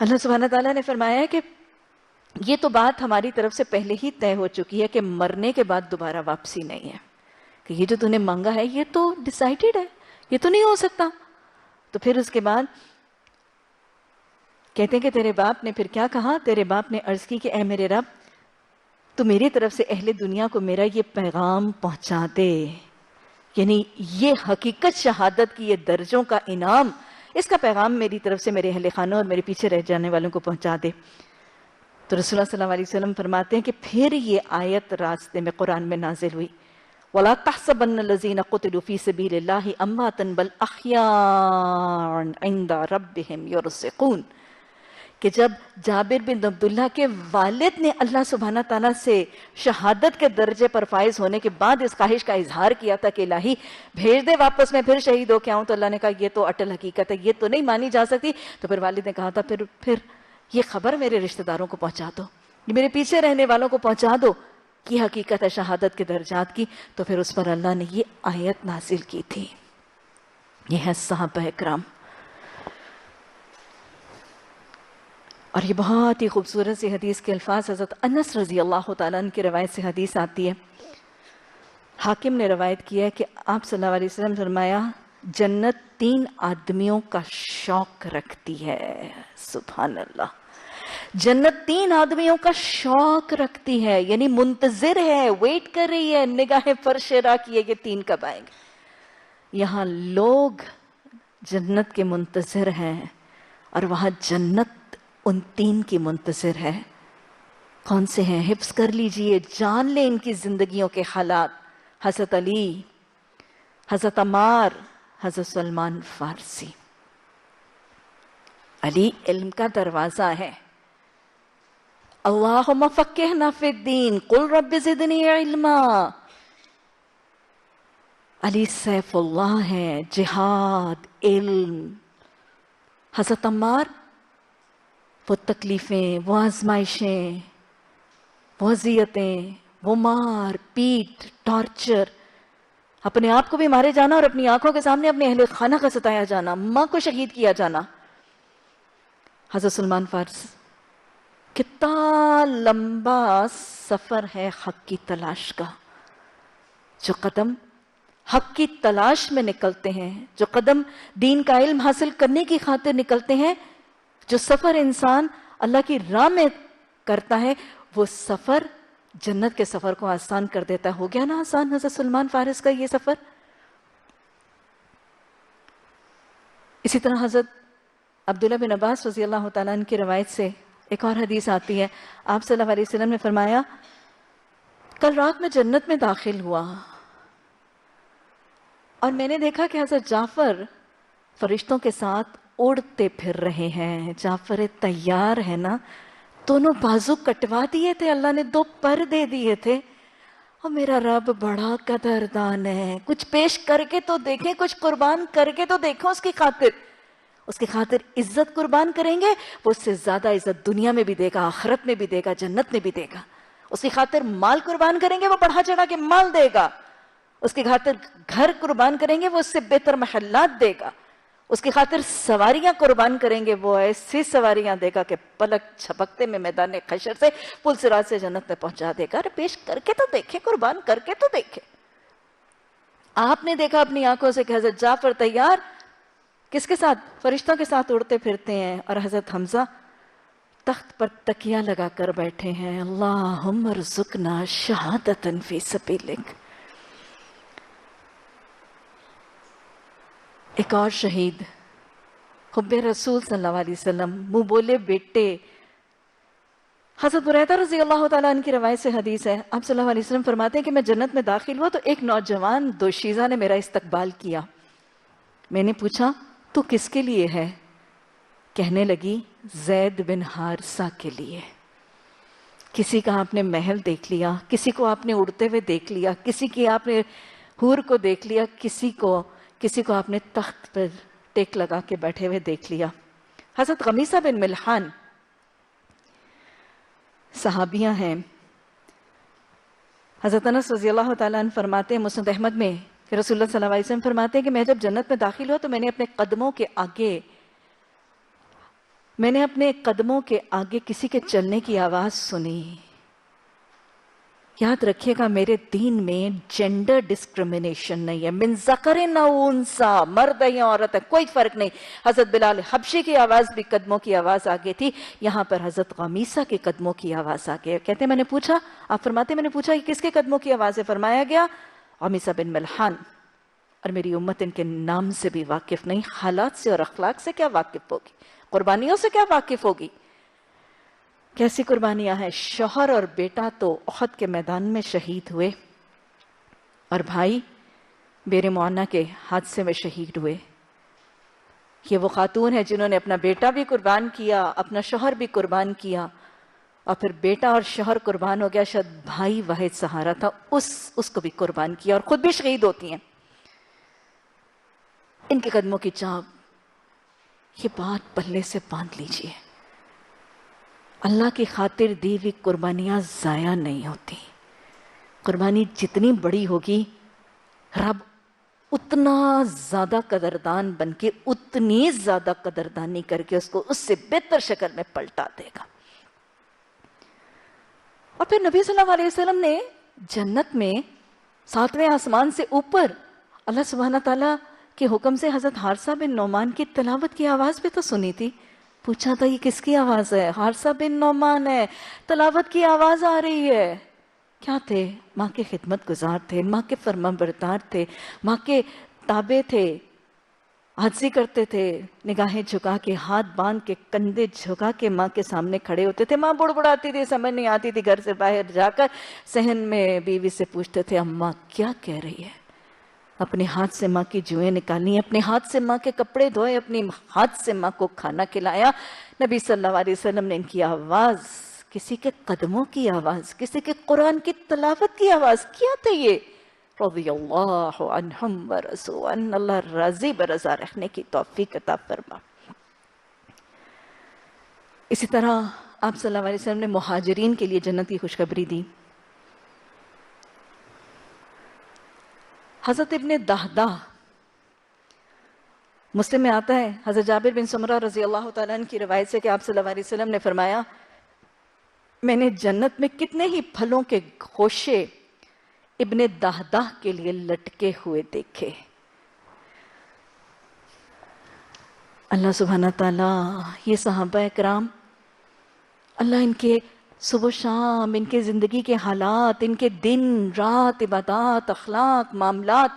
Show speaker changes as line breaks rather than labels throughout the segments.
اللہ سبحانہ تعالیٰ نے فرمایا ہے کہ یہ تو بات ہماری طرف سے پہلے ہی طے ہو چکی ہے کہ مرنے کے بعد دوبارہ واپسی نہیں ہے، کہ یہ جو تو نے مانگا ہے یہ تو ڈیسائیڈڈ ہے، یہ تو نہیں ہو سکتا۔ تو پھر اس کے بعد کہتے ہیں کہ تیرے باپ نے پھر کیا کہا؟ تیرے باپ نے عرض کی کہ اے میرے رب، تو میری طرف سے اہل دنیا کو میرا یہ پیغام پہنچا دے، یعنی یہ حقیقت شہادت کی، یہ درجوں کا انعام، اس کا پیغام میری طرف سے میرے اہل خانہ اور میرے پیچھے رہ جانے والوں کو پہنچا دے۔ تو رسول اللہ صلی اللہ علیہ وسلم فرماتے ہیں کہ پھر یہ آیت راستے میں قرآن میں نازل ہوئی، وَلَا تَحْسَبَنَّ الَّذِينَ قُتِلُوا فِي سَبِيلِ اللَّهِ أَمْوَاتًا بَلْ أَحْيَاءٌ عِنْدَ رَبِّهِمْ يُرْزَقُونَ، کہ جب جابر بن عبداللہ کے والد نے اللہ سبحانہ تعالیٰ سے شہادت کے درجے پر فائز ہونے کے بعد اس خواہش کا اظہار کیا تھا کہ الہی بھیج دے واپس، میں پھر شہید ہو کے آؤں، تو اللہ نے کہا یہ تو اٹل حقیقت ہے، یہ تو نہیں مانی جا سکتی۔ تو پھر والد نے کہا تھا پھر یہ خبر میرے رشتہ داروں کو پہنچا دو، یہ میرے پیچھے رہنے والوں کو پہنچا دو، یہ حقیقت ہے شہادت کے درجات کی۔ تو پھر اس پر اللہ نے یہ آیت نازل کی تھی۔ یہ ہے صحابہ اکرام، اور یہ بہت ہی خوبصورت سی حدیث کے الفاظ حضرت انس رضی اللہ تعالیٰ عنہ کی روایت سے حدیث آتی ہے۔ حاکم نے روایت کیا ہے کہ آپ صلی اللہ علیہ وسلم فرمایا جنت 3 آدمیوں کا شوق رکھتی ہے۔ سبحان اللہ، جنت 3 آدمیوں کا شوق رکھتی ہے، یعنی منتظر ہے، ویٹ کر رہی ہے، نگاہیں فرش را کیے کہ 3 کب آئیں گے۔ یہاں لوگ جنت کے منتظر ہیں اور وہاں جنت ان 3 کی منتظر ہے۔ کون سے ہیں؟ حفظ کر لیجئے، جان لیں ان کی زندگیوں کے حالات۔ حضرت علی، حضرت عمار، حضرت سلمان فارسی۔ علی علم کا دروازہ ہے، اللہم فقہنا فی الدین قل رب زدنی علما۔ علی سیف اللہ ہے، جہاد، علم۔ حضرت عمار، وہ تکلیفیں، وہ آزمائشیں، وہ اذیتیں، وہ مار پیٹ، ٹارچر، اپنے آپ کو بھی مارے جانا اور اپنی آنکھوں کے سامنے اپنے اہل خانہ کا ستایا جانا، ماں کو شہید کیا جانا۔ حضرت سلمان فارسی، کتنا لمبا سفر ہے حق کی تلاش کا، جو قدم حق کی تلاش میں نکلتے ہیں، جو قدم دین کا علم حاصل کرنے کی خاطر نکلتے ہیں، جو سفر انسان اللہ کی راہ میں کرتا ہے، وہ سفر جنت کے سفر کو آسان کر دیتا ہے۔ ہو گیا نا آسان حضرت سلمان فارس کا یہ سفر۔ اسی طرح حضرت عبداللہ بن عباس رضی اللہ تعالیٰ عنہ کی روایت سے ایک اور حدیث آتی ہے، آپ صلی اللہ علیہ وسلم نے فرمایا کل رات میں جنت میں داخل ہوا اور میں نے دیکھا کہ حضرت جعفر فرشتوں کے ساتھ اڑتے پھر رہے ہیں۔ جعفر تیار ہے نا، دونوں بازو کٹوا دیے تھے، اللہ نے 2 پر دے دیے تھے، اور میرا رب بڑا قدردان ہے، کچھ پیش کر کے تو دیکھیں، کچھ قربان کر کے تو دیکھیں اس کی خاطر عزت قربان کریں گے، وہ اس سے زیادہ عزت دنیا میں بھی دے گا، آخرت میں بھی دے گا، جنت میں بھی دے گا۔ اس کی خاطر مال قربان کریں گے، وہ بڑھا چڑھا کے مال دے گا۔ اس کی خاطر گھر قربان کریں گے، وہ اس سے بہتر محلات دے گا۔ اس کی خاطر سواریاں قربان کریں گے، وہ ایسی سواریاں دے گا کہ پلک جھپکتے میں میدان حشر سے پل صراط سے جنت میں پہنچا دے گا۔ ارے پیش کر کے تو دیکھے، قربان کر کے تو دیکھے۔ آپ نے دیکھا اپنی آنکھوں سے کہ حضرت جعفر تیار کس کے ساتھ؟ فرشتوں کے ساتھ اڑتے پھرتے ہیں، اور حضرت حمزہ تخت پر تکیہ لگا کر بیٹھے ہیں، اللہم ارزقنا شہادتا فی سبیلک۔ ایک اور شہید، حب رسول صلی اللہ علیہ وسلم، منہ بولے بیٹے، حضرت بریدہ رضی اللہ تعالیٰ عنہ کی روایت سے حدیث ہے، آپ صلی اللہ علیہ وسلم فرماتے ہیں کہ میں جنت میں داخل ہوا تو ایک نوجوان دوشیزہ نے میرا استقبال کیا۔ میں نے پوچھا تو کس کے لیے ہے؟ کہنے لگی زید بن حارثہ کے لیے۔ کسی کا آپ نے محل دیکھ لیا، کسی کو آپ نے اڑتے ہوئے دیکھ لیا، کسی کی آپ نے حور کو دیکھ لیا، کسی کو آپ نے تخت پر ٹیک لگا کے بیٹھے ہوئے دیکھ لیا۔ حضرت غمیسہ بن ملحان صحابیاں ہیں، حضرت انس رضی اللہ تعالیٰ عنہ فرماتے ہیں مسند احمد میں کہ رسول اللہ صلی اللہ علیہ وسلم فرماتے ہیں کہ میں جب جنت میں داخل ہوا تو میں نے اپنے قدموں کے آگے میں نے اپنے قدموں کے آگے کسی کے چلنے کی آواز سنی. یاد رکھیے گا میرے دین میں جینڈر ڈسکرمنیشن نہیں ہے. من ذکرن او انثی، مرد ہے یا عورت ہے کوئی فرق نہیں. حضرت بلال حبشی کی آواز بھی قدموں کی آواز آگے تھی، یہاں پر حضرت غمیسہ کے قدموں کی آواز آگے. کہتے ہیں میں نے پوچھا، آپ فرماتے میں نے پوچھا یہ کس کے قدموں کی آواز ہے؟ فرمایا گیا غمیسہ بن ملحان. اور میری امت ان کے نام سے بھی واقف نہیں، حالات سے اور اخلاق سے کیا واقف ہوگی، قربانیوں سے کیا واقف ہوگی. کیسی قربانیاں ہیں؟ شوہر اور بیٹا تو احد کے میدان میں شہید ہوئے، اور بھائی بیر معانہ کے حادثے میں شہید ہوئے. یہ وہ خاتون ہے جنہوں نے اپنا بیٹا بھی قربان کیا، اپنا شوہر بھی قربان کیا، اور پھر بیٹا اور شوہر قربان ہو گیا، شاید بھائی واحد سہارا تھا، اس کو بھی قربان کیا، اور خود بھی شہید ہوتی ہیں. ان کے قدموں کی چاپ، یہ بات پلے سے باندھ لیجئے. اللہ کی خاطر دی ہوئی قربانیاں ضائع نہیں ہوتی. قربانی جتنی بڑی ہوگی رب اتنا زیادہ قدردان بن کے، اتنی زیادہ قدردانی کر کے اس کو اس سے بہتر شکل میں پلٹا دے گا. اور پھر نبی صلی اللہ علیہ وسلم نے جنت میں 7ویں آسمان سے اوپر اللہ سبحانہ تعالیٰ کے حکم سے حضرت حارثہ بن نعمان کی تلاوت کی آواز بھی تو سنی تھی. پوچھا تھا یہ کس کی آواز ہے؟ حارثہ بن نعمان ہے، تلاوت کی آواز آ رہی ہے. کیا تھے؟ ماں کے خدمت گزار تھے، ماں کے فرما بردار تھے، ماں کے تابع تھے، عاجزی کرتے تھے، نگاہیں جھکا کے، ہاتھ باندھ کے، کندھے جھکا کے ماں کے سامنے کھڑے ہوتے تھے. ماں بڑبڑاتی تھی، سمجھ نہیں آتی تھی، گھر سے باہر جا کر صحن میں بیوی سے پوچھتے تھے اماں کیا کہہ رہی ہے. اپنے ہاتھ سے ماں کی جوئیں نکالی، اپنے ہاتھ سے ماں کے کپڑے دھوئے، اپنے ہاتھ سے ماں کو کھانا کھلایا. نبی صلی اللہ علیہ وسلم نے ان کی آواز، کسی کے قدموں کی آواز، کسی کے قرآن کی تلاوت کی آواز، کیا تھے یہ؟ رضی اللہ عنہم ورضوا عنہ، اللہ راضی برضا رکھنے کی توفیق عطا فرما. اسی طرح آپ صلی اللہ علیہ وسلم نے مہاجرین کے لیے جنت کی خوشخبری دی. حضرت ابن دہدہ، مسلم میں آتا ہے حضرت جابر بن سمرہ رضی اللہ تعالیٰ عنہ کی روایت سے کہ آپ صلی اللہ علیہ وسلم نے فرمایا میں نے جنت میں کتنے ہی پھلوں کے خوشے ابن دہدہ کے لیے لٹکے ہوئے دیکھے. اللہ سبحانہ تعالیٰ یہ صحابہ کرام، اللہ ان کے صبح و شام، ان کے زندگی کے حالات، ان کے دن رات، عبادات، اخلاق، معاملات،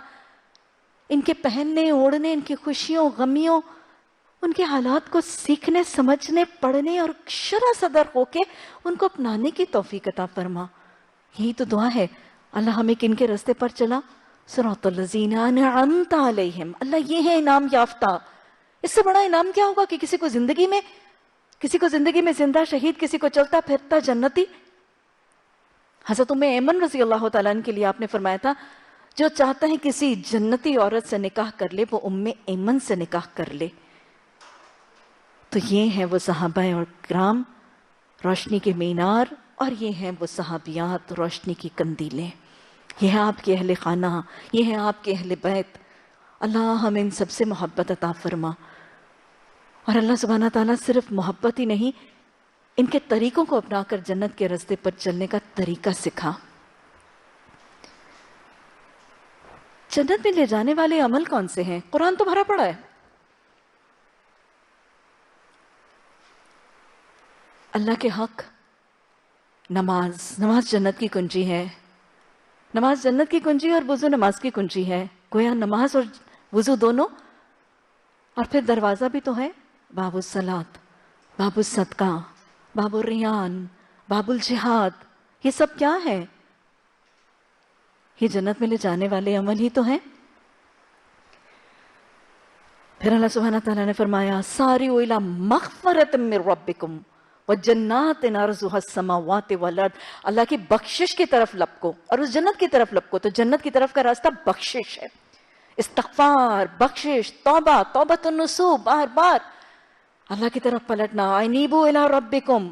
ان کے پہننے اوڑھنے، ان کی خوشیوں غمیوں، ان کے حالات کو سیکھنے، سمجھنے، پڑھنے اور شرح صدر ہو کے ان کو اپنانے کی توفیق عطا فرما. یہی تو دعا ہے. اللہ ہمیں کن کے راستے پر چلا؟ صراط الذین انعمت علیہم. اللہ یہ ہے انعام یافتہ. اس سے بڑا انعام کیا ہوگا کہ کسی کو زندگی میں زندہ شہید، کسی کو چلتا پھرتا جنتی. حضرت ام ایمن رضی اللہ تعالیٰ عنہ کے لیے آپ نے فرمایا تھا جو چاہتا ہے کسی جنتی عورت سے نکاح کر لے وہ ام ایمن سے نکاح کر لے. تو یہ ہیں وہ صحابہ اور کرام، روشنی کے مینار، اور یہ ہیں وہ صحابیات، روشنی کی قندیلیں. یہ ہے آپ کے اہل خانہ، یہ ہے آپ کے اہل بیت. اللہ ہمیں ان سب سے محبت عطا فرما. اور اللہ سبحانہ تعالیٰ صرف محبت ہی نہیں، ان کے طریقوں کو اپنا کر جنت کے راستے پر چلنے کا طریقہ سکھا. جنت میں لے جانے والے عمل کون سے ہیں؟ قرآن تو بھرا پڑا ہے. اللہ کے حق، نماز جنت کی کنجی ہے. نماز جنت کی کنجی اور وضو نماز کی کنجی ہے. گویا نماز اور وضو دونوں. اور پھر دروازہ بھی تو ہے، باب الصلاۃ، باب الصدقہ، باب الریان، باب الجہاد. یہ سب کیا ہے؟ یہ جنت میں لے جانے والے عمل ہی تو ہیں. پھر اللہ سبحانہ تعالیٰ نے فرمایا ساریعوا الی مغفرۃ من ربکم وجنات عرضها السماوات والارض. اللہ کی بخشش کی طرف لپکو اور اس جنت کی طرف لپکو. تو جنت کی طرف کا راستہ بخشش ہے، استغفار، بخشش، توبہ، توبۃ النصوح، بار بار اللہ کی طرف پلٹنا. انیبوا الی ربکم.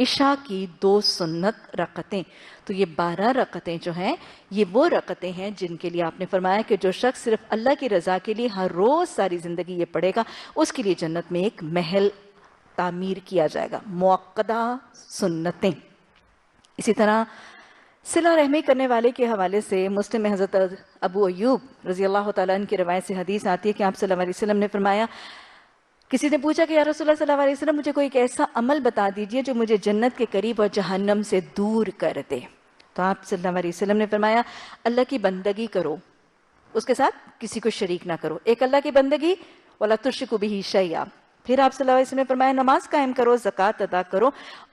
عشاء کی 2 سنت رکعتیں. تو یہ 12 رکعتیں جو ہیں یہ وہ رکعتیں ہیں جن کے لیے آپ نے فرمایا کہ جو شخص صرف اللہ کی رضا کے لیے ہر روز ساری زندگی یہ پڑھے گا اس کے لیے جنت میں ایک محل تعمیر کیا جائے گا. مؤکدہ سنتیں. اسی طرح صلہ رحمی کرنے والے کے حوالے سے مسلم میں حضرت ابو ایوب رضی اللہ تعالیٰ عنہ کی روایت سے حدیث آتی ہے کہ آپ صلی اللہ علیہ وسلم نے فرمایا، کسی نے پوچھا کہ یا رسول اللہ صلی اللہ علیہ وسلم مجھے کوئی ایک ایسا عمل بتا دیجئے جو مجھے جنت کے قریب اور جہنم سے دور کر دے. تو آپ صلی اللہ علیہ وسلم نے فرمایا اللہ کی بندگی کرو، اس کے ساتھ کسی کو شریک نہ کرو. ایک اللہ کی بندگی وَلَا تُشْرِكُ بِهِ شَيْئًا. پھر آپ صلی اللہ علیہ وسلم نے فرمایا نماز قائم کرو، زکوٰۃ ادا کرو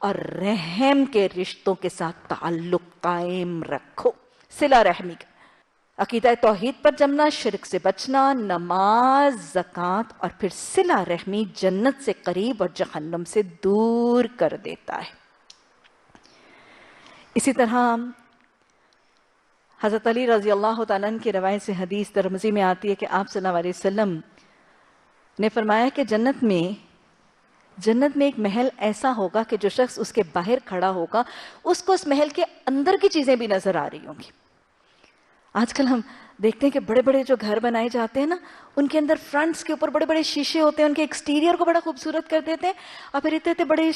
اور رحم کے رشتوں کے ساتھ تعلق قائم رکھو. صلہ رحمی کا عقیدہ توحید پر جمنا، شرک سے بچنا، نماز، زکوٰۃ اور پھر صلہ رحمی جنت سے قریب اور جہنم سے دور کر دیتا ہے. اسی طرح حضرت علی رضی اللہ تعالیٰ عنہ کی روایت سے حدیث ترمذی میں آتی ہے کہ آپ صلی اللہ علیہ وسلم نے فرمایا کہ جنت میں ایک محل ایسا ہوگا کہ جو شخص اس کے باہر کھڑا ہوگا اس کو اس محل کے اندر کی چیزیں بھی نظر آ رہی ہوں گی. آج کل ہم دیکھتے ہیں کہ بڑے بڑے جو گھر بنائے جاتے ہیں نا ان کے اندر فرنٹس کے اوپر بڑے بڑے شیشے ہوتے ہیں، ان کے ایکسٹیریئر کو بڑا خوبصورت کر دیتے ہیں اور پھر اتنے بڑے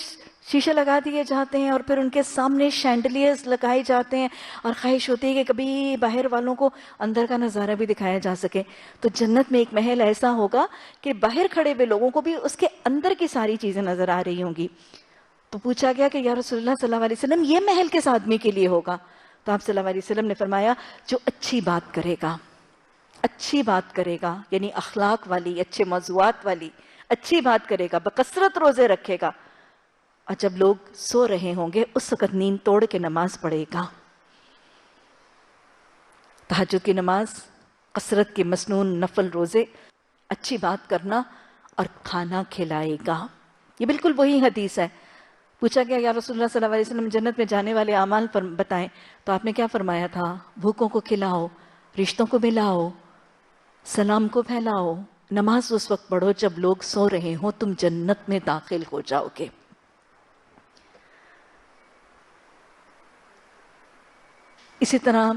شیشے لگا دیے جاتے ہیں اور پھر ان کے سامنے شینڈلیئرز لگائے جاتے ہیں اور خواہش ہوتی ہے کہ کبھی باہر والوں کو اندر کا نظارہ بھی دکھایا جا سکے. تو جنت میں ایک محل ایسا ہوگا کہ باہر کھڑے ہوئے لوگوں کو بھی اس کے اندر کی ساری چیزیں نظر آ رہی ہوں گی. تو پوچھا گیا کہ یا رسول اللہ صلی اللہ علیہ وسلم یہ محل کس آدمی کے لیے ہوگا؟ تو آپ صلی اللہ علیہ وسلم نے فرمایا جو اچھی بات کرے گا یعنی اخلاق والی، اچھے موضوعات والی اچھی بات کرے گا، بکثرت روزے رکھے گا اور جب لوگ سو رہے ہوں گے اس وقت نیند توڑ کے نماز پڑھے گا، تہجد کی نماز، کثرت کے مسنون نفل روزے، اچھی بات کرنا اور کھانا کھلائے گا. یہ بالکل وہی حدیث ہے. پوچھا گیا یا رسول اللہ صلی اللہ علیہ وسلم جنت میں جانے والے اعمال بتائیں، تو آپ نے کیا فرمایا تھا؟ بھوکوں کو کھلاؤ، رشتوں کو ملاؤ، سلام کو پھیلاؤ، نماز اس وقت پڑھو جب لوگ سو رہے ہوں، تم جنت میں داخل ہو جاؤ گے. اسی طرح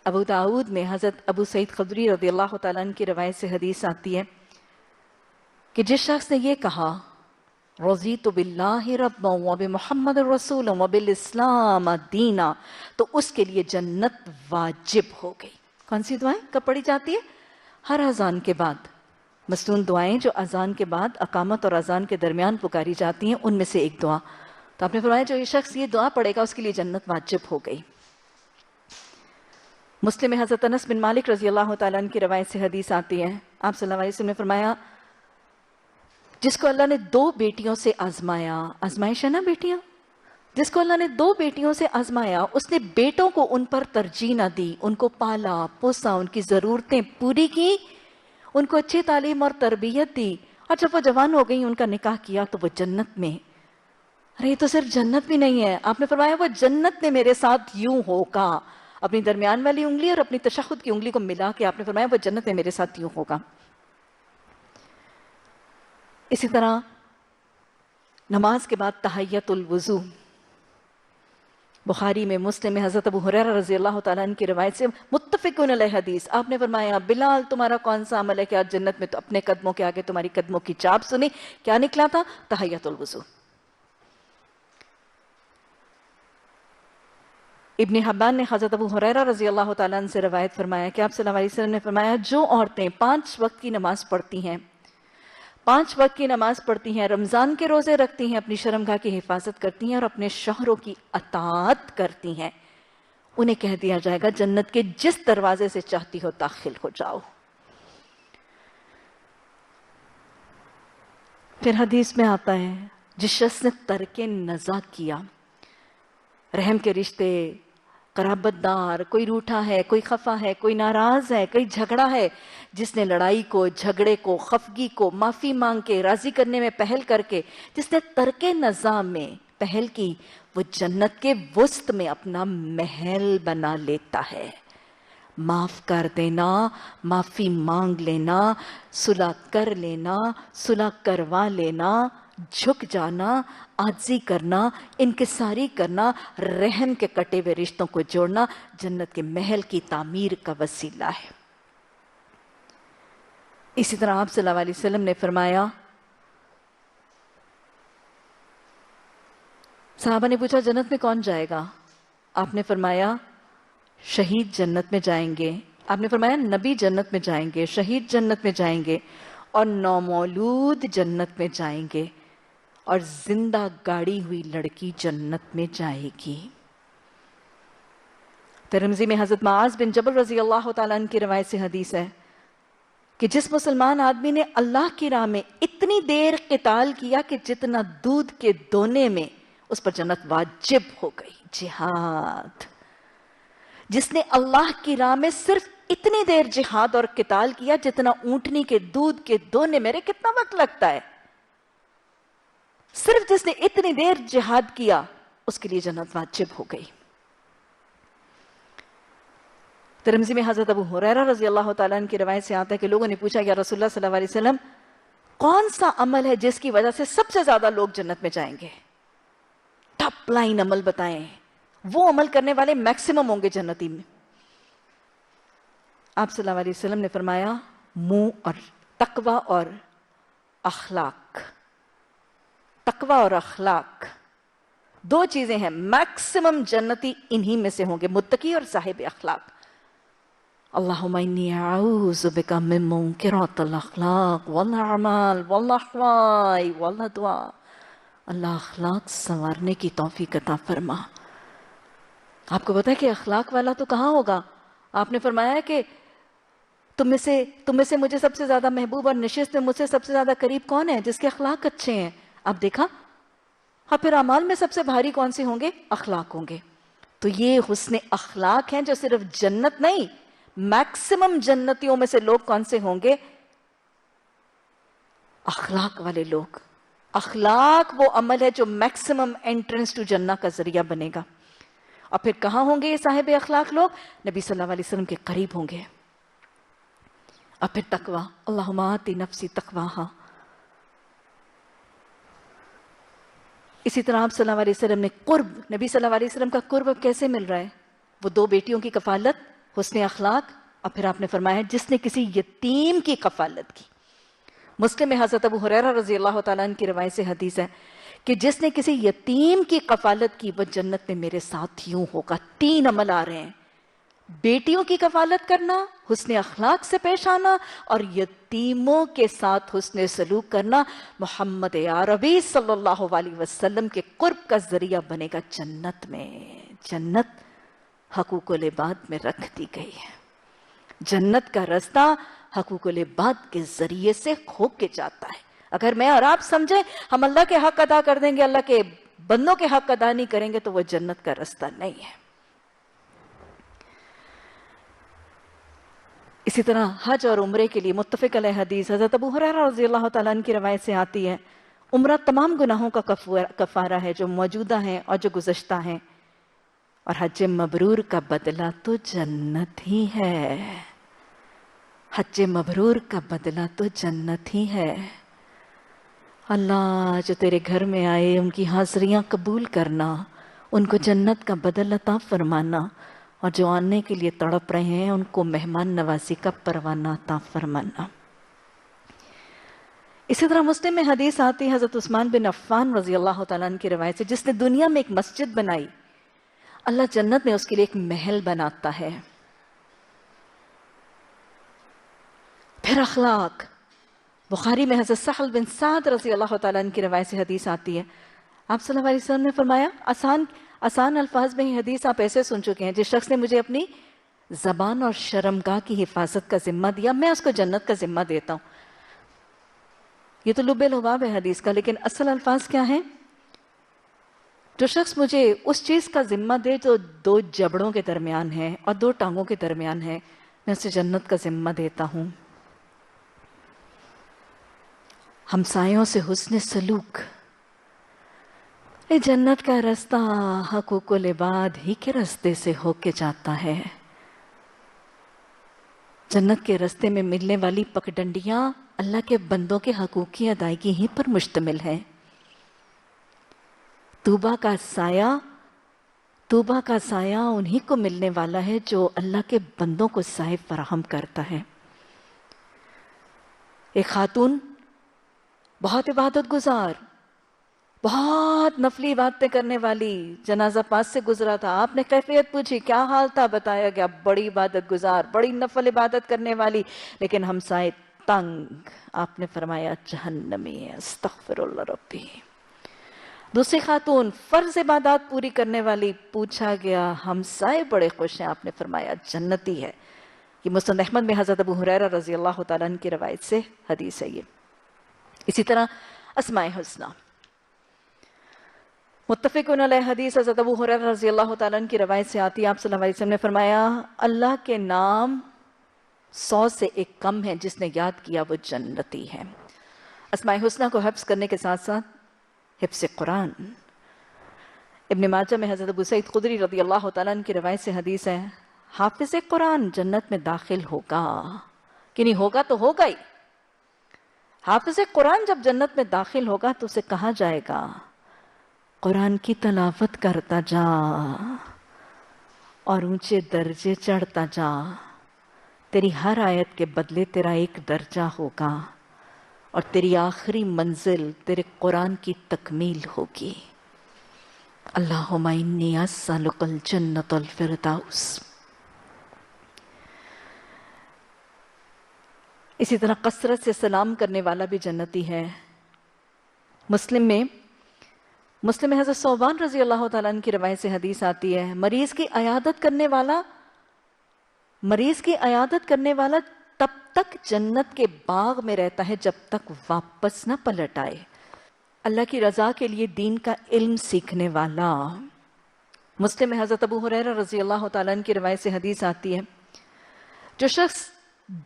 ابو داؤد میں حضرت ابو سعید خدری رضی اللہ تعالیٰ عنہ کی روایت سے حدیث آتی ہے کہ جس شخص نے یہ کہا رضیت باللہ ربا وبمحمد رسولا وبالاسلام دینا، تو اس کے لیے جنت واجب ہو گئی. کون سی دعائیں کب پڑھی جاتی ہے؟ ہر اذان کے بعد. مسنون دعائیں جو اذان کے بعد اقامت اور اذان کے درمیان پکاری جاتی ہیں ان میں سے ایک دعا. تو آپ نے فرمایا جو یہ شخص یہ دعا پڑھے گا اس کے لیے جنت واجب ہو گئی. مسلم میں حضرت انس بن مالک رضی اللہ تعالیٰ عنہ کی روایت سے حدیث آتی ہے، آپ صلی اللہ علیہ وسلم نے فرمایا جس کو اللہ نے 2 بیٹیوں سے آزمایا، آزمائش ہے نا بیٹیاں، جس کو اللہ نے 2 بیٹیوں سے آزمایا اس نے بیٹوں کو ان پر ترجیح نہ دی، ان کو پالا پوسا، ان کی ضرورتیں پوری کی، ان کو اچھی تعلیم اور تربیت دی اور جب وہ جوان ہو گئی ان کا نکاح کیا تو وہ جنت میں. ارے یہ تو صرف جنت بھی نہیں ہے، آپ نے فرمایا وہ جنت میں میرے ساتھ یوں ہوگا. اپنی درمیان والی انگلی اور اپنی تشہد کی انگلی کو ملا کے آپ نے فرمایا وہ جنت میں میرے ساتھ یوں ہوگا. اسی طرح نماز کے بعد تحیت الوضو، بخاری میں مسلم میں حضرت ابو ہریرہ رضی اللہ تعالیٰ عنہ کی روایت سے متفقون علیہ حدیث، آپ نے فرمایا بلال تمہارا کون سا عمل ہے کہ آج جنت میں تو اپنے قدموں کے آگے تمہاری قدموں کی چاپ سنی؟ کیا نکلا تھا؟ تحیت الوضو. ابن حبان نے حضرت ابو ہریرہ رضی اللہ تعالیٰ عنہ سے روایت فرمایا کہ آپ صلی اللہ علیہ وسلم نے فرمایا جو عورتیں 5 وقت کی نماز پڑھتی ہیں، 5 وقت کی نماز پڑھتی ہیں، رمضان کے روزے رکھتی ہیں، اپنی شرمگاہ کی حفاظت کرتی ہیں اور اپنے شوہروں کی اطاعت کرتی ہیں، انہیں کہہ دیا جائے گا جنت کے جس دروازے سے چاہتی ہو داخل ہو جاؤ. پھر حدیث میں آتا ہے جس شخص نے ترک نزا کیا، رحم کے رشتے، قرابت دار، کوئی روٹھا ہے، کوئی خفا ہے، کوئی ناراض ہے، کوئی جھگڑا ہے، جس نے لڑائی کو، جھگڑے کو، خفگی کو معافی مانگ کے راضی کرنے میں پہل کر کے جس نے ترک نظام میں پہل کی، وہ جنت کے وسط میں اپنا محل بنا لیتا ہے. معاف کر دینا، معافی مانگ لینا، صلح کر لینا، صلح کروا لینا، جھک جانا، عاجزی کرنا، انکساری کرنا، رحم کے کٹے ہوئے رشتوں کو جوڑنا جنت کے محل کی تعمیر کا وسیلہ ہے۔ اسی طرح آپ صلی اللہ علیہ وسلم نے فرمایا، صحابہ نے پوچھا جنت میں کون جائے گا؟ آپ نے فرمایا شہید جنت میں جائیں گے، آپ نے فرمایا نبی جنت میں جائیں گے، شہید جنت میں جائیں گے، اور نومولود جنت میں جائیں گے، اور زندہ گاڑی ہوئی لڑکی جنت میں جائے گی۔ ترمذی میں حضرت معاذ بن جبل رضی اللہ تعالیٰ عنہ کی روایت سے حدیث ہے کہ جس مسلمان آدمی نے اللہ کی راہ میں اتنی دیر قتال کیا کہ جتنا دودھ کے دونے میں، اس پر جنت واجب ہو گئی۔ جہاد، جس نے اللہ کی راہ میں صرف اتنی دیر جہاد اور قتال کیا جتنا اونٹنی کے دودھ کے دونے، میرے کتنا وقت لگتا ہے، صرف جس نے اتنی دیر جہاد کیا اس کے لیے جنت واجب ہو گئی۔ ترمذی میں حضرت ابو ہریرہ رضی اللہ تعالیٰ عنہ کی روایت سے آتا ہے کہ لوگوں نے پوچھا یا رسول اللہ صلی اللہ علیہ وسلم کون سا عمل ہے جس کی وجہ سے سب سے زیادہ لوگ جنت میں جائیں گے؟ ٹاپ لائن عمل بتائیں، وہ عمل کرنے والے میکسیمم ہوں گے جنتی میں۔ آپ صلی اللہ علیہ وسلم نے فرمایا منہ اور تقوی اور اخلاق۔ تقوی اور اخلاق دو چیزیں ہیں، میکسیمم جنتی انہی میں سے ہوں گے، متقی اور صاحب اخلاق۔ اللہم انی اعوذ بک من منکرات الاخلاق والاعمال والاحوائی والادواء۔ اللہ اخلاق سنوارنے کی توفیق عطا فرما۔ آپ کو پتا ہے کہ اخلاق والا تو کہاں ہوگا؟ آپ نے فرمایا ہے کہ تم میں سے مجھے سب سے زیادہ محبوب اور نشست میں مجھ سے سب سے زیادہ قریب کون ہے؟ جس کے اخلاق اچھے ہیں۔ اب دیکھا، ہاں پھر اعمال میں سب سے بھاری کون سے ہوں گے؟ اخلاق ہوں گے۔ تو یہ حسن اخلاق ہیں جو صرف جنت نہیں، میکسیمم جنتیوں میں سے لوگ کون سے ہوں گے؟ اخلاق والے لوگ۔ اخلاق وہ عمل ہے جو میکسیمم انٹرنس ٹو جنہ کا ذریعہ بنے گا۔ اور پھر کہاں ہوں گے یہ صاحب اخلاق لوگ؟ نبی صلی اللہ علیہ وسلم کے قریب ہوں گے۔ اور پھر تقوی، اللہم آتی نفسی تقواہا۔ اسی طرح آپ صلی اللہ علیہ وسلم نے قرب، نبی صلی اللہ علیہ وسلم کا قرب اب کیسے مل رہا ہے؟ وہ دو بیٹیوں کی کفالت، حسن اخلاق، اور پھر آپ نے فرمایا جس نے کسی یتیم کی کفالت کی۔ مسلم میں حضرت ابو ہریرہ رضی اللہ تعالیٰ عنہ کی روایت سے حدیث ہے کہ جس نے کسی یتیم کی کفالت کی وہ جنت میں میرے ساتھ یوں ہوگا۔ تین عمل آ رہے ہیں، بیٹیوں کی کفالت کرنا، حسن اخلاق سے پیش آنا، اور یتیموں کے ساتھ حسن سلوک کرنا، محمد عربی صلی اللہ علیہ وسلم کے قرب کا ذریعہ بنے گا جنت میں۔ جنت حقوق العباد میں رکھ دی گئی ہے۔ جنت کا رستہ حقوق العباد کے ذریعے سے کھو کے جاتا ہے۔ اگر میں اور آپ سمجھیں ہم اللہ کے حق ادا کر دیں گے، اللہ کے بندوں کے حق ادا نہیں کریں گے، تو وہ جنت کا رستہ نہیں ہے۔ اسی طرح حج اور عمرے کے لیے متفق علیہ حدیث حضرت ابو ہریرہ رضی اللہ تعالیٰ عنہ کی روایت سے آتی ہے، عمرہ تمام گناہوں کا کفارہ ہے جو موجودہ ہیں اور جو گزشتہ ہیں، اور حج مبرور کا بدلہ تو جنت ہی ہے۔ حج مبرور کا بدلہ تو جنت ہی ہے۔ اللہ جو تیرے گھر میں آئے ان کی حاضریاں قبول کرنا، ان کو جنت کا بدل عطا فرمانا، اور جو آنے کے لیے تڑپ رہے ہیں ان کو مہمان نوازی کا پروانہ عطا فرمانا۔ اسی طرح مسلم میں حدیث آتی ہے حضرت عثمان بن عفان رضی اللہ تعالیٰ عنہ کی روایت سے، جس نے دنیا میں ایک مسجد بنائی اللہ جنت میں اس کے لیے ایک محل بناتا ہے۔ پھر اخلاق، بخاری میں حضرت سہل بن سعد رضی اللہ تعالیٰ عنہ کی روایت سے حدیث آتی ہے، آپ صلی اللہ علیہ وسلم نے فرمایا، آسان الفاظ میں ہی حدیث آپ ایسے سن چکے ہیں، جس شخص نے مجھے اپنی زبان اور شرمگاہ کی حفاظت کا ذمہ دیا میں اس کو جنت کا ذمہ دیتا ہوں۔ یہ تو لب لباب ہے حدیث کا، لیکن اصل الفاظ کیا ہیں؟ جو شخص مجھے اس چیز کا ذمہ دے جو دو جبڑوں کے درمیان ہے اور دو ٹانگوں کے درمیان ہے، میں اسے جنت کا ذمہ دیتا ہوں۔ ہمسایوں سے حسن سلوک، یہ جنت کا رستہ حقوق العباد ہی کے رستے سے ہو کے جاتا ہے۔ جنت کے رستے میں ملنے والی پگڈنڈیاں اللہ کے بندوں کے حقوق کی ادائیگی ہی پر مشتمل ہیں۔ توبہ کا سایہ انہی کو ملنے والا ہے جو اللہ کے بندوں کو سائے فراہم کرتا ہے۔ ایک خاتون بہت عبادت گزار، بہت نفلی عبادتیں کرنے والی، جنازہ پاس سے گزرا تھا، آپ نے کیفیت پوچھی، کیا حال تھا، بتایا گیا بڑی عبادت گزار، بڑی نفل عبادت کرنے والی، لیکن ہمسائے تنگ، آپ نے فرمایا جہنمی ہے، استغفر اللہ ربی۔ دوسری خاتون فرض عبادات پوری کرنے والی، پوچھا گیا ہمسائے بڑے خوش ہیں، آپ نے فرمایا جنتی ہے۔ یہ مسند احمد میں حضرت ابو ہریرہ رضی اللہ تعالیٰ عنہ کی روایت سے حدیث ہے یہ۔ اسی طرح اسماء حسنہ، متفقون علیہ حدیث حضرت ابو ہریرہ رضی اللہ تعالیٰ عنہ کی روایت سے آتی ہے، آپ صلی اللہ علیہ وسلم نے فرمایا اللہ کے نام 100 سے ایک کم ہے، جس نے یاد کیا وہ جنتی ہے۔ اسماء حسنہ کو حفظ کرنے کے ساتھ ساتھ حفظ قرآن۔ ابن ماجہ میں حضرت ابو سعید خدری رضی اللہ تعالیٰ عنہ کی روایت سے حدیث ہے، حافظ قرآن جنت میں داخل ہوگا، کہ نہیں ہوگا تو ہوگا ہی۔ حافظ قرآن جب جنت میں داخل ہوگا تو اسے کہا جائے گا قرآن کی تلاوت کرتا جا اور اونچے درجے چڑھتا جا، تیری ہر آیت کے بدلے تیرا ایک درجہ ہوگا اور تیری آخری منزل تیرے قرآن کی تکمیل ہوگی۔ اللہم انی اسألک الجنۃ الفردوس۔ اسی طرح کثرت سے سلام کرنے والا بھی جنتی ہے۔ مسلم میں حضرت ثوبان رضی اللہ تعالیٰ عنہ کی روایت سے حدیث آتی ہے، مریض کی عیادت کرنے والا تب تک جنت کے باغ میں رہتا ہے جب تک واپس نہ پلٹ آئے۔ اللہ کی رضا کے لیے دین کا علم سیکھنے والا۔ مسلم میں حضرت ابو ہریرہ رضی اللہ تعالیٰ عنہ کی روایت سے حدیث آتی ہے، جو شخص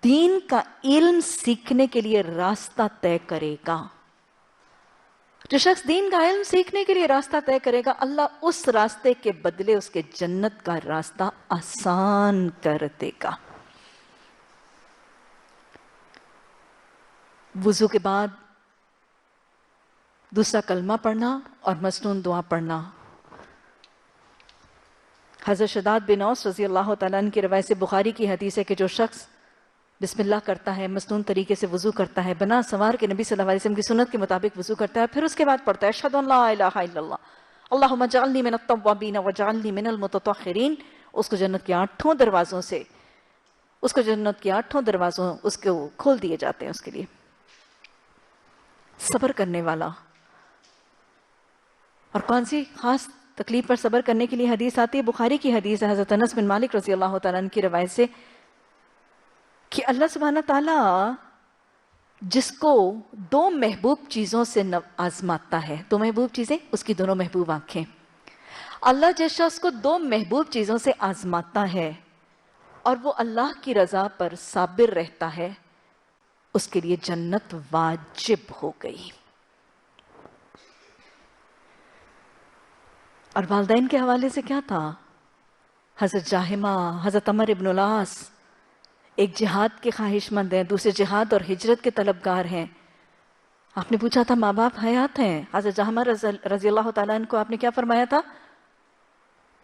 دین کا علم سیکھنے کے لیے راستہ طے کرے گا، اللہ اس راستے کے بدلے اس کے جنت کا راستہ آسان کر دے گا۔ وضو کے بعد دوسرا کلمہ پڑھنا اور مسنون دعا پڑھنا۔ حضرت شداد بن اوس رضی اللہ تعالیٰ عنہ کی روایت سے بخاری کی حدیث ہے کہ جو شخص بسم اللہ کرتا ہے، مسنون طریقے سے وضو کرتا ہے، بنا سوار کے نبی صلی اللہ علیہ وسلم کی سنت کے مطابق وضو کرتا ہے، پھر اس کے بعد پڑھتا ہے اشہد ان لا الہ الا اللہ اللہم اجعلنی من التوابین واجعلنی من المتطہرین، اس کو جنت کے 8 دروازوں سے اس کو کھول دیے جاتے ہیں اس کے لیے۔ صبر کرنے والا، اور کون سی خاص تکلیف پر صبر کرنے کے لیے حدیث آتی ہے؟ بخاری کی حدیث ہے حضرت انس بن مالک رضی اللہ تعالیٰ عنہ کی روایت سے کہ اللہ سبحانہ تعالیٰ جس کو 2 محبوب چیزوں سے آزماتا ہے، 2 محبوب چیزیں، اس کی دونوں محبوب آنکھیں، اللہ جس شخص کو 2 محبوب چیزوں سے آزماتا ہے اور وہ اللہ کی رضا پر صابر رہتا ہے، اس کے لیے جنت واجب ہو گئی۔ اور والدین کے حوالے سے کیا تھا؟ حضرت جاہمہ، حضرت عمر ابن العاص ایک جہاد کے خواہش مند ہیں، دوسرے جہاد اور ہجرت کے طلبگار ہیں۔ آپ نے پوچھا تھا ماں باپ حیات ہیں؟ حضرت جاہمہ رضی اللہ تعالیٰ عنہ کو آپ نے کیا فرمایا تھا؟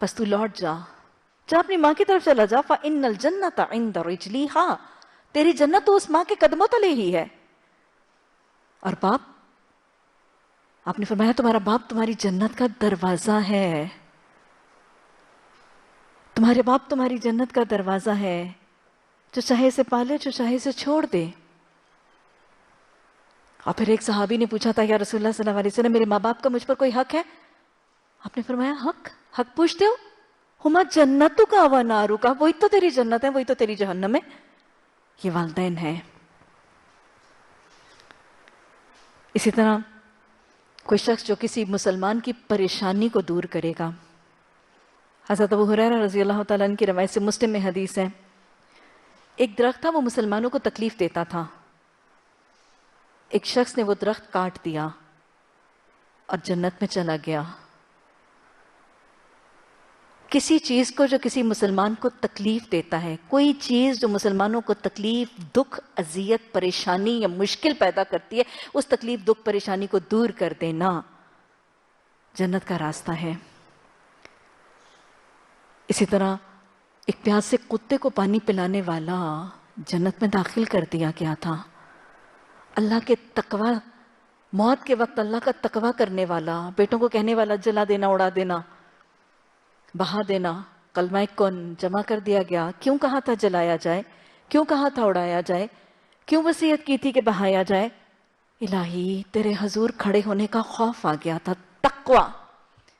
بس تو لوٹ جا اپنی ماں کی طرف چلا جا، فَإِنَّ الْجَنَّةَ عِنْدَ رِجْلِهَا، تیری جنت تو اس ماں کے قدموں تلے ہی ہے۔ اور باپ؟ آپ نے فرمایا تمہارا باپ تمہاری جنت کا دروازہ ہے، تمہارے باپ تمہاری جنت کا دروازہ ہے، جو چاہے سے پالے، جو چاہے سے چھوڑ دے۔ اور پھر ایک صحابی نے پوچھا تھا یا رسول اللہ صلی اللہ علیہ وسلم میرے ماں باپ کا مجھ پر کوئی حق ہے؟ آپ نے فرمایا حق پوچھتے ہو؟ ہما جنتک و نارک، وہی تو تیری جنت ہے، وہی تو تیری جہنم ہے، یہ والدین ہیں۔ اسی طرح کوئی شخص جو کسی مسلمان کی پریشانی کو دور کرے گا، حضرت ابو ہریرہ رضی اللہ تعالیٰ عنہ کی روایت سے مسلم میں حدیث ہے، ایک درخت تھا وہ مسلمانوں کو تکلیف دیتا تھا، ایک شخص نے وہ درخت کاٹ دیا اور جنت میں چلا گیا۔ کسی چیز کو جو کسی مسلمان کو تکلیف دیتا ہے، کوئی چیز جو مسلمانوں کو تکلیف، دکھ، اذیت، پریشانی یا مشکل پیدا کرتی ہے، اس تکلیف، دکھ، پریشانی کو دور کر دینا جنت کا راستہ ہے. اسی طرح ایک پیاسے کتے کو پانی پلانے والا جنت میں داخل کر دیا گیا تھا. اللہ کے تقوی، موت کے وقت اللہ کا تقوی کرنے والا، بیٹوں کو کہنے والا جلا دینا، اڑا دینا، بہا دینا. کلمہ کن جمع کر دیا گیا. کیوں کہا تھا جلایا جائے؟ کیوں کہا تھا اڑایا جائے؟ کیوں وصیت کی تھی کہ بہایا جائے؟ الہی تیرے حضور کھڑے ہونے کا خوف آ گیا تھا. تقوی